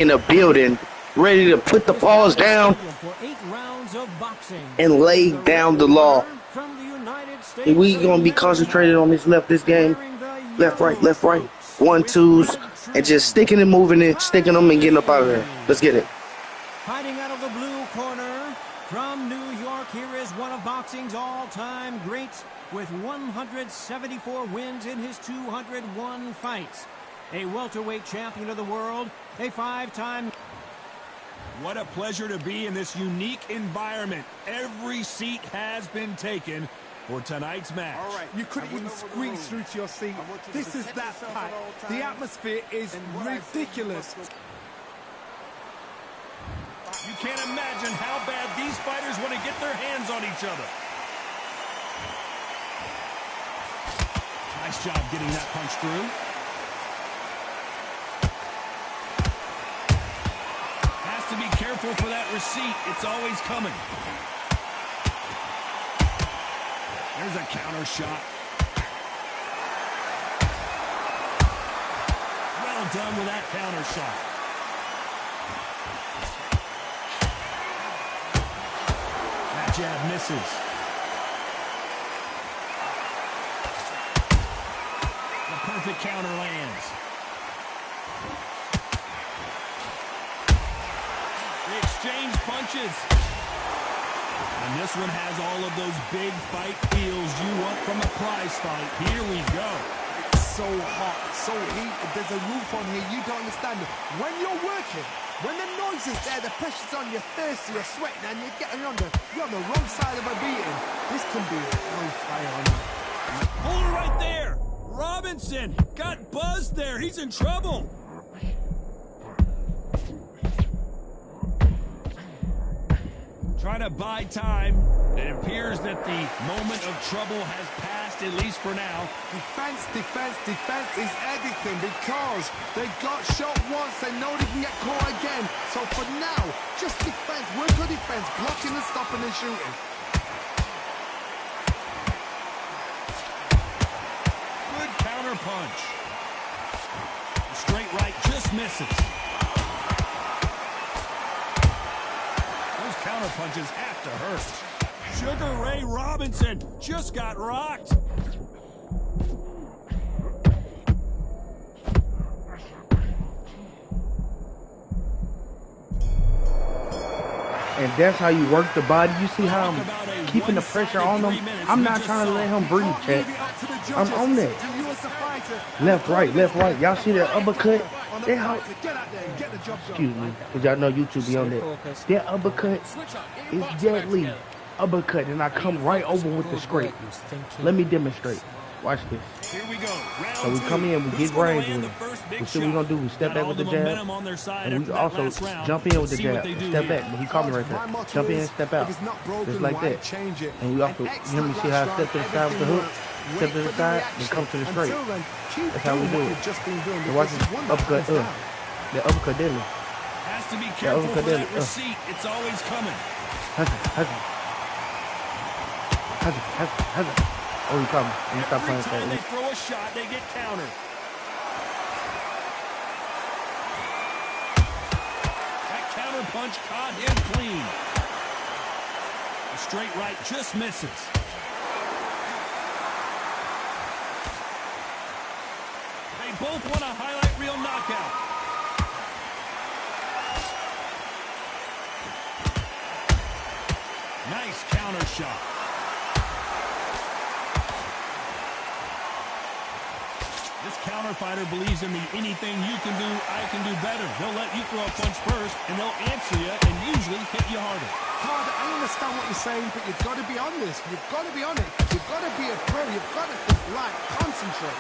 in the building, ready to put the paws down and lay down the law. And we gonna be concentrated on this game. Left, right, 1-2s, and just sticking and moving it, sticking them and getting up out of there. Let's get it. Fighting out of the blue corner from New York, here is one of boxing's all-time greats with 174 wins in his 201 fights. A welterweight champion of the world, a 5-time. What a pleasure to be in this unique environment. Every seat has been taken for tonight's match. All right. You couldn't even squeeze through to your seat. This is that packed. The atmosphere is ridiculous. You can't imagine how bad these fighters want to get their hands on each other. Nice job getting that punch through. Has to be careful for that receipt. It's always coming. There's a counter shot. Well done with that counter shot. That jab misses. The perfect counter lands. They exchange punches. And this one has all of those big fight feels you want from a prize fight. Here we go. It's so hot, so heated. There's a roof on here. You don't understand it. When you're working, when the noise is there, the pressure's on, you're thirsty, you're sweating, and you're on the wrong side of a beating. This can be on fire on you. Hold it right there. Robinson got buzzed there. He's in trouble. Trying to buy time. It appears that the moment of trouble has passed, at least for now. Defense is everything because they got shot once. They know they can get caught again. So for now, just defense. Work on defense, blocking and stopping and shooting. Good counter punch. The straight right just misses. Counter punches have to hurt. Sugar Ray Robinson just got rocked. And that's how you work the body. You see how I'm keeping the pressure on him? I'm not trying to let him breathe, Chet. I'm on that. Left, right. Y'all see that uppercut? Excuse me, because y'all know YouTube be on that. That uppercut is deadly. Uppercut, and I come right over with the scrape. Let me demonstrate. Watch this. Here we go. So we come in, we get range with it. We see what we're going to do. We step back with the jab. And we also jump in with the jab. Step back. But he caught me right there. Jump in, step out. Just like that. And we also, let me see how I step to the side with the hook. Step to the side, and come to the straight. That's how we do it. So watch this uppercut. The uppercut deadly. Has to be careful for that receipt. It's always coming. Oh, he caught me. He stopped playing Every time they throw a shot, they get countered. That counter punch caught him clean. The straight right just misses. They both want a highlight reel knockout. Nice counter shot. This counter fighter believes in the anything you can do, I can do better. They'll let you throw a punch first, and they'll answer you and usually hit you harder. Carter, I understand what you're saying, but you've got to be on this. You've got to be on it. You've got to be a pro. You've got to concentrate.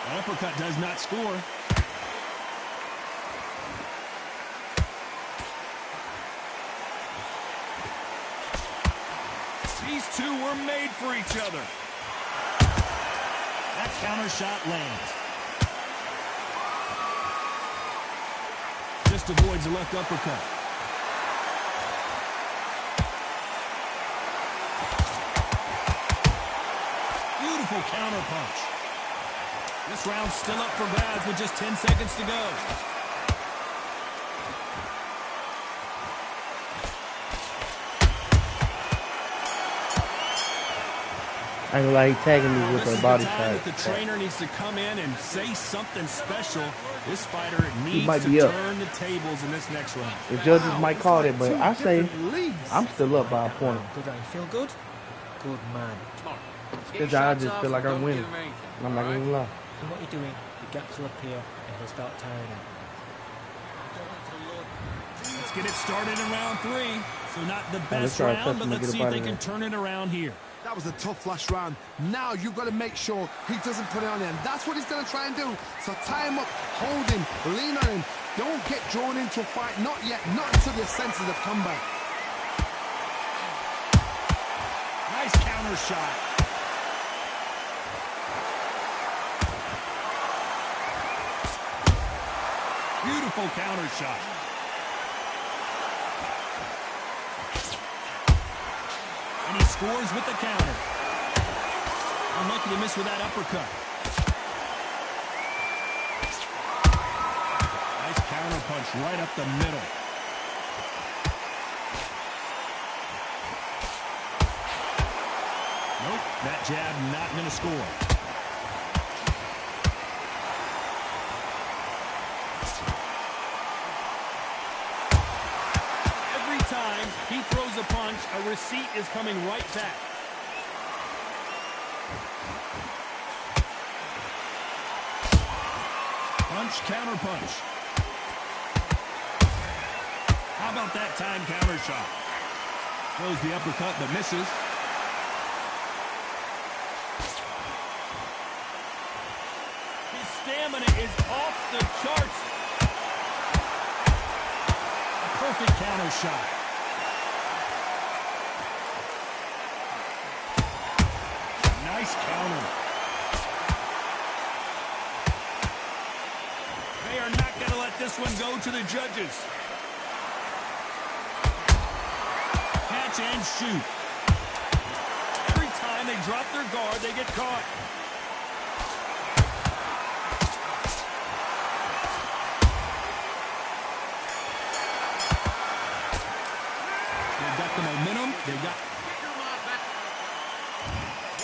An uppercut does not score. These two were made for each other. That counter shot lands. Just avoids the left uppercut. Beautiful counter punch. This round's still up for grabs with just 10 seconds to go. I ain't gonna lie, he tagging me with a body shot. The trainer needs to come in and say something special. This fighter needs might to be up. turn the tables in this next round. The judges might call it, but I say I'm still up by a point. Good, I feel good? Good man. Because I just feel like I'm winning. I'm not gonna lie. And what you're doing, the gaps will appear and he'll start tiring out. Let's get it started in round 3. So not the best try to round, but touch him and let's get see up if out they of can there. turn it around here. That was a tough last round. Now you've got to make sure he doesn't put it on you. And that's what he's going to try and do. So tie him up, hold him, lean on him. Don't get drawn into a fight. Not yet. Not until your senses have come back. Nice counter shot. Beautiful counter shot. And he scores with the counter. Unlucky to miss with that uppercut. Nice counter punch right up the middle. Nope, that jab not going to score. Every time he throws a punch, a receipt is coming right back. Punch, counter punch. How about that time counter shot? Throws the uppercut but misses. His stamina is off the charts. A perfect counter shot. Nice counter. They are not going to let this one go to the judges. Catch and shoot. Every time they drop their guard, they get caught. They've got the momentum. They've got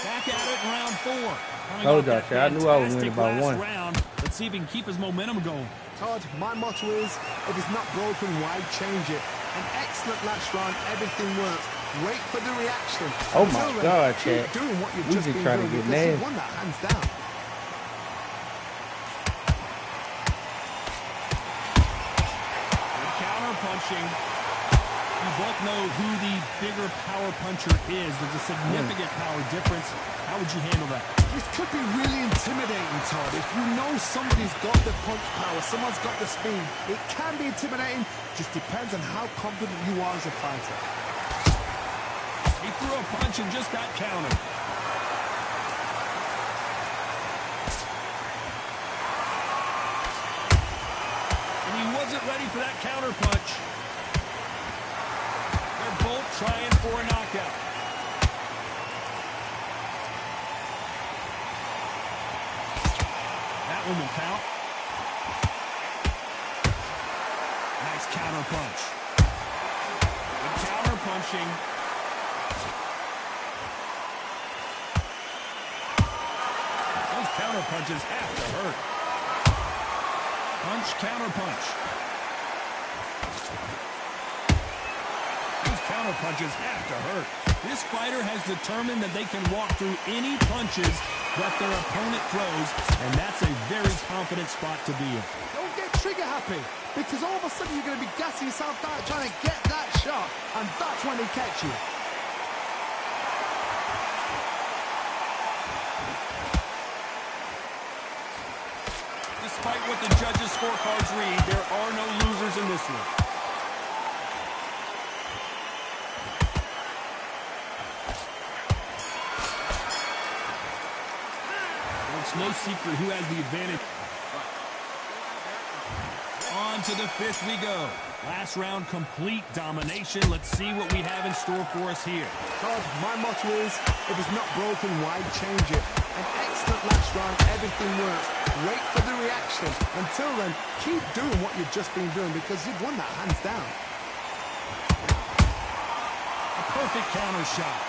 back at it in round 4. Told y'all, I knew I was winning by 1. Round. Let's see if he can keep his momentum going. Todd, my motto is, if it's not broken, why change it? An excellent last round, everything works. Wait for the reaction. Oh my God, keep Chad. doing what you've We just just been trying to doing get because you nasty. won that hands down. Good counter punching. You both know who the bigger power puncher is. There's a significant power difference. How would you handle that? This could be really intimidating, Todd. If you know somebody's got the punch power, someone's got the speed, it can be intimidating. Just depends on how confident you are as a fighter. He threw a punch and just got countered. And he wasn't ready for that counter punch. They're both trying for a knockout. That one will count. Nice counter punch. Good counter punching. Those counter punches have to hurt. Punch, counter punch. Those counter punches have to hurt. This fighter has determined that they can walk through any punches that their opponent throws, and that's a very confident spot to be in. Don't get trigger happy, because all of a sudden you're going to be gassing yourself out trying to get that shot, and that's when they catch you. Despite what the judges' scorecards read, there are no losers in this one. It's no secret who has the advantage. On to the 5th we go. Last round, complete domination. Let's see what we have in store for us here. Todd, my motto is, if it's not broken, why change it? An excellent last round, everything works. Wait for the reaction. Until then, keep doing what you've just been doing because you've won that hands down. A perfect counter shot.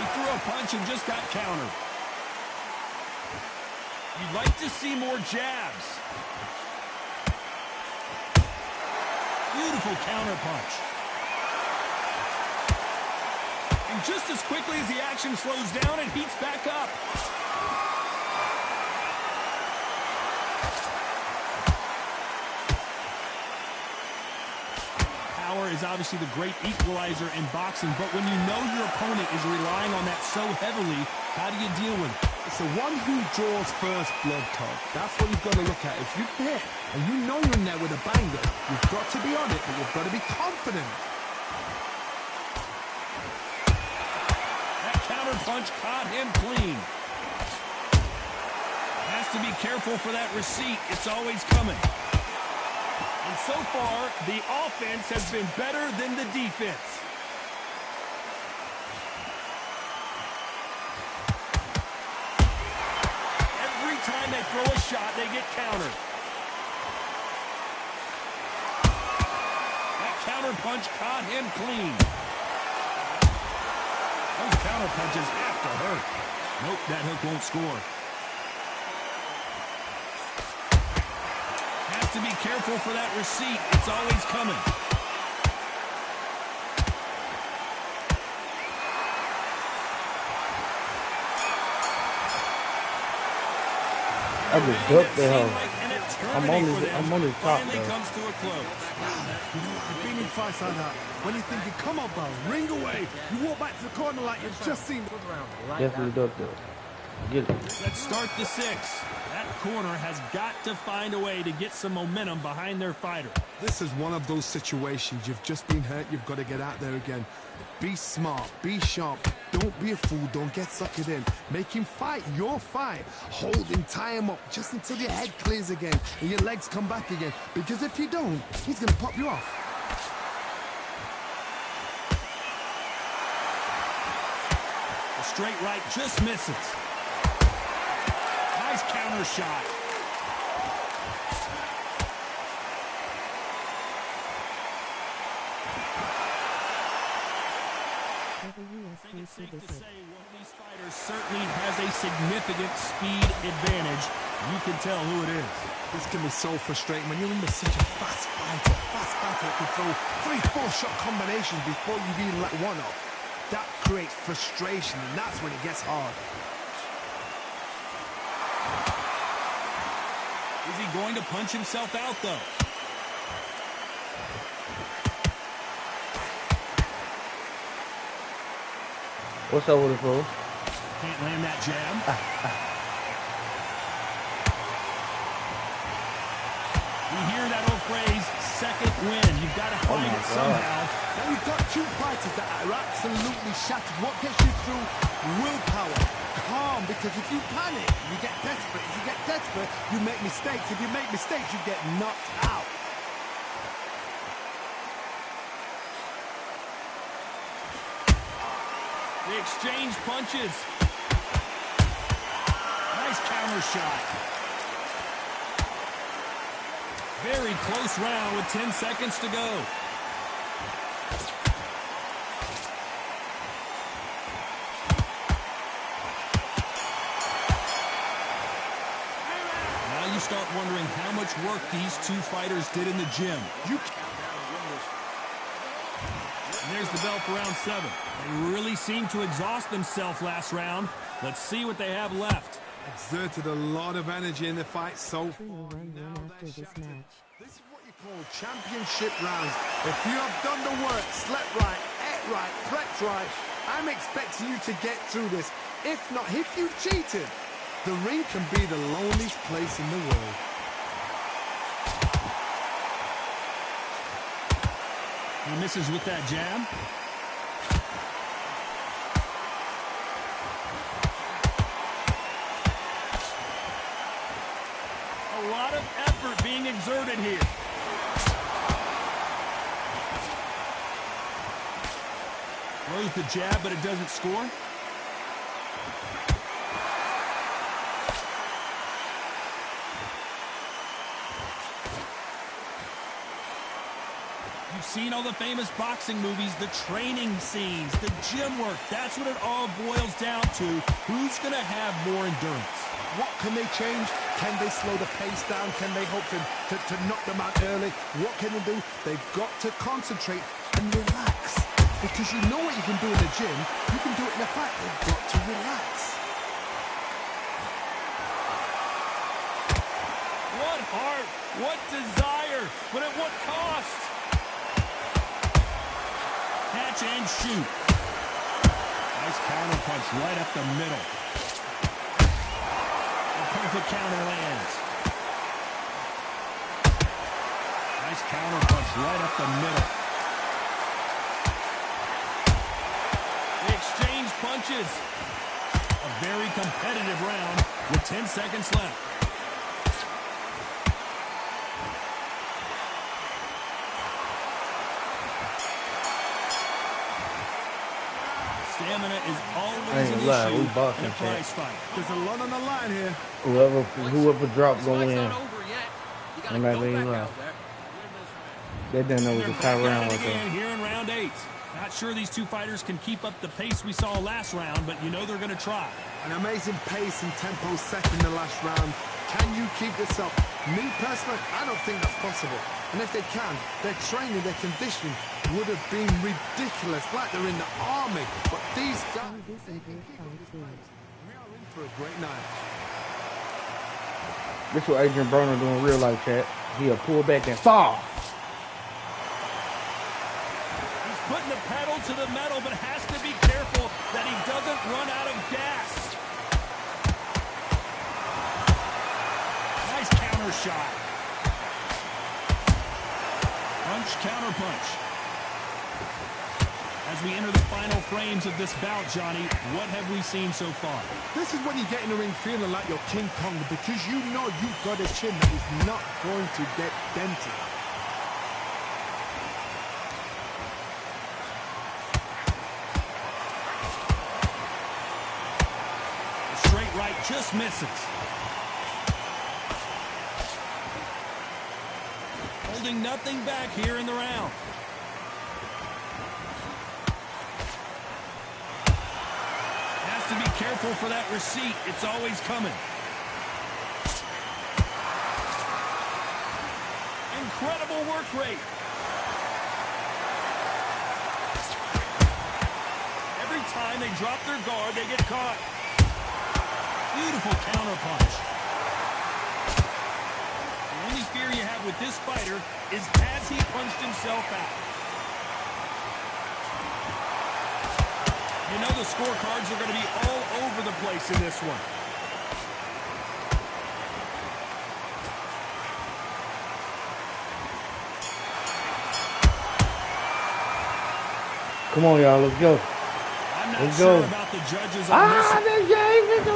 He threw a punch and just got countered. You'd like to see more jabs. Beautiful counter punch. And just as quickly as the action slows down, it heats back up. Power is obviously the great equalizer in boxing, but when you know your opponent is relying on that so heavily, how do you deal with it? It's the one who draws first blood, Todd. That's what you've got to look at. If you hit and you know you're in there with a banger, you've got to be on it, but you've got to be confident. That counter punch caught him clean. Has to be careful for that receipt. It's always coming. And so far, the offense has been better than the defense. Every time they throw a shot, they get countered. That counter punch caught him clean. Those counter punches have to hurt. Nope, that hook won't score. To be careful for that receipt. It's always coming. I just ducked the hell. I'm on the top though. Comes to a close. You know, I've been in fights like that. When you're thinking, come on, bro, ring away. You walk back to the corner like you've just seen. Definitely ducked though. Get it. Let's start the 6. That corner has got to find a way to get some momentum behind their fighter. This is one of those situations. You've just been hurt. You've got to get out there again. Be smart. Be sharp. Don't be a fool. Don't get suckered in. Make him fight your fight. Hold him, tie him up just until your head clears again and your legs come back again. Because if you don't, he's going to pop you off. The straight right just misses. Nice counter shot. I think it's safe to say one of these fighters certainly has a significant speed advantage. You can tell who it is. This can be so frustrating when you're under such a fast fighter. Fast fighter can throw 3-4 shot combinations before you've even let one off. That creates frustration, and that's when it gets hard. Is he going to punch himself out, though? What's up with it, bro? Can't land that jab. You hear that old phrase, second win. You've got to find it somehow. Now you've got two fighters that are absolutely shattered. What gets you through? Willpower. Calm, because if you panic, you get desperate. If you get desperate, you make mistakes. If you make mistakes, you get knocked out. They exchange punches. Nice counter shot. Very close round with 10 seconds to go. Now you start wondering how much work these two fighters did in the gym. And there's the bell for round 7. They really seemed to exhaust themselves last round. Let's see what they have left. Exerted a lot of energy in the fight so far. After this match. This is what you call championship rounds. If you have done the work, slept right, ate right, prepped right, I'm expecting you to get through this. If not, if you've cheated, the ring can be the loneliest place in the world. He misses with that jab. A lot of effort being exerted here. with the jab, but it doesn't score. You've seen all the famous boxing movies, the training scenes, the gym work. That's what it all boils down to. Who's going to have more endurance? What can they change? Can they slow the pace down? Can they hope to knock them out early? What can they do? They've got to concentrate and relax. Because you know what you can do in the gym, you can do it in the fight. They've got to relax. What heart, what desire, but at what cost? Catch and shoot. Nice counter punch right up the middle. A perfect counter lands. Nice counter punch right up the middle. They exchange punches. A very competitive round with 10 seconds left. Stamina is always an issue in a prize fight. There's a lot on the line here. Whoever drops gonna win. I'm not gonna lie. They didn't know it was a tie round right there. Here in round 8. Not sure these two fighters can keep up the pace we saw last round, but you know they're going to try. An amazing pace and tempo set in the last round. Can you keep this up? Me personally, I don't think that's possible. And if they can, their training, their conditioning would have been ridiculous, like they're in the army. But these guys, we are in for a great night. This is what Adrien Broner doing in real life, chat. He'll pull back and fall. He's putting the pedal to the metal, but has to be careful that he doesn't run out of gas. Nice counter shot. Punch, counter punch. As we enter the final frames of this bout, Johnny, what have we seen so far? This is when you get in the ring feeling like you're King Kong, because you know you've got a chin that is not going to get dented. The straight right just misses. Holding nothing back here in the round. To be careful for that receipt. It's always coming. Incredible work rate. Every time they drop their guard, they get caught. Beautiful counter punch. The only fear you have with this fighter is has he punched himself out? You know the scorecards are going to be all over the place in this one. Come on, y'all. Let's go. I'm not sure about the judges on this. They gave it to